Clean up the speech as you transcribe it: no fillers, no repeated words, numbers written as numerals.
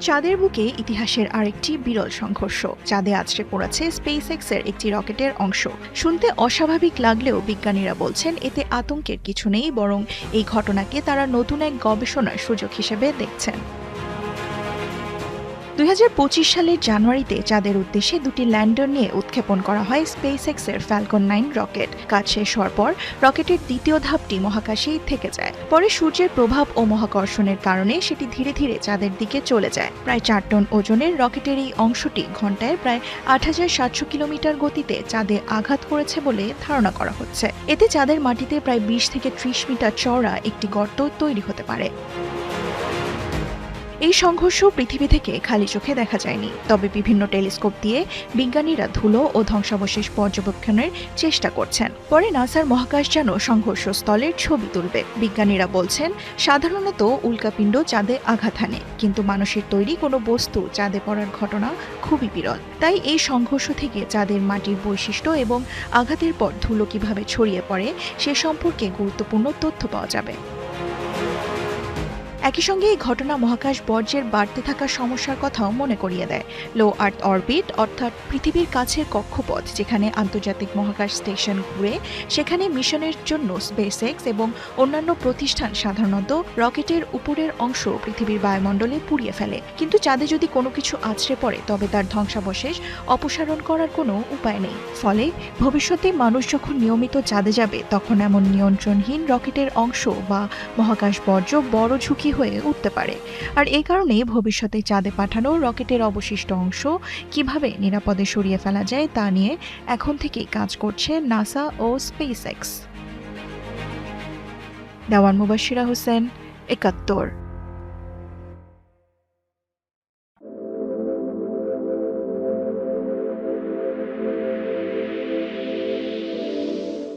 চাঁদের বুকে ইতিহাসের আরেকটি বিরল সংঘর্ষ। চাঁদে আছড়ে পড়েছে স্পেসএক্সের একটি রকেটের অংশ। শুনতে অস্বাভাবিক লাগলেও বিজ্ঞানীরা বলছেন এতে আতঙ্কের কিছু নেই, বরং এই ঘটনাকে তারা নতুন এক গবেষণার সুযোগ হিসেবে দেখছেন। 2025 সালের জানুয়ারিতে চাঁদের উদ্দেশ্যে দুটি ল্যান্ডার নিয়ে উৎক্ষেপণ করা হয় স্পেসএক্সের ফ্যালকন 9 রকেট। কাজ শেষ হওয়ার পর রকেটের দ্বিতীয় ধাপটি মহাকাশেই থেকে যায়। পরে সূর্যের প্রভাব ও মহাকর্ষণের কারণে সেটি ধীরে ধীরে চাঁদের দিকে চলে যায়। প্রায় 4 টন ওজনের রকেটের এই অংশটি ঘন্টায় প্রায় 8700 কিলোমিটার গতিতে চাঁদে আঘাত করেছে বলে ধারণা করা হচ্ছে। এতে চাঁদের মাটিতে প্রায় 20 থেকে 30 মিটার চওড়া একটি গর্ত তৈরি হতে পারে। এই সংঘর্ষ পৃথিবী থেকে খালি চোখে দেখা যায়নি, তবে বিভিন্ন টেলিস্কোপ দিয়ে বিজ্ঞানীরা ধুলো ও ধ্বংসাবশেষ পর্যবেক্ষণের চেষ্টা করছেন। পরে নাসার মহাকাশযান সংঘর্ষস্থলের ছবি তুলবে। বিজ্ঞানীরা বলছেন, সাধারণত উল্কাপিণ্ড চাঁদে আঘাত হানে, কিন্তু মানুষের তৈরি কোনো বস্তু চাঁদে পড়ার ঘটনা খুবই বিরল। তাই এই সংঘর্ষ থেকে চাঁদের মাটির বৈশিষ্ট্য এবং আঘাতের পর ধুলো কিভাবে ছড়িয়ে পড়ে সে সম্পর্কে গুরুত্বপূর্ণ তথ্য পাওয়া যাবে। একই সঙ্গে এই ঘটনা মহাকাশ বর্জ্যের বাড়তে থাকা সমস্যার কথাও মনে করিয়ে দেয়। লো আর্থ অরবিট, অর্থাৎ পৃথিবীর কাছের কক্ষপথ যেখানে আন্তর্জাতিক মহাকাশ স্টেশন ঘুরে, সেখানে মিশনের জন্য স্পেসএক্স এবং অন্যান্য প্রতিষ্ঠান সাধারণত রকেটের উপরের অংশ পৃথিবীর বায়ুমণ্ডলে পুড়িয়ে ফেলে। কিন্তু চাঁদে যদি কোনো কিছু আছড়ে পড়ে তবে তার ধ্বংসাবশেষ অপসারণ করার কোনো উপায় নেই। ফলে ভবিষ্যতে মানুষ যখন নিয়মিত চাঁদে যাবে তখন এমন নিয়ন্ত্রণহীন রকেটের অংশ বা মহাকাশ বর্জ্য বড় ঝুঁকি হয়ে উঠতে পারে। আর এই কারণে ভবিষ্যতে চাঁদে পাঠানো রকেটের অবশিষ্ট অংশ কিভাবে নিরাপদে সরিয়ে ফেলা যায় তা নিয়ে এখন থেকেই কাজ করছে নাসা ও স্পেসএক্স। দেওয়ান মুবাশশিরা হোসেন, ৭১।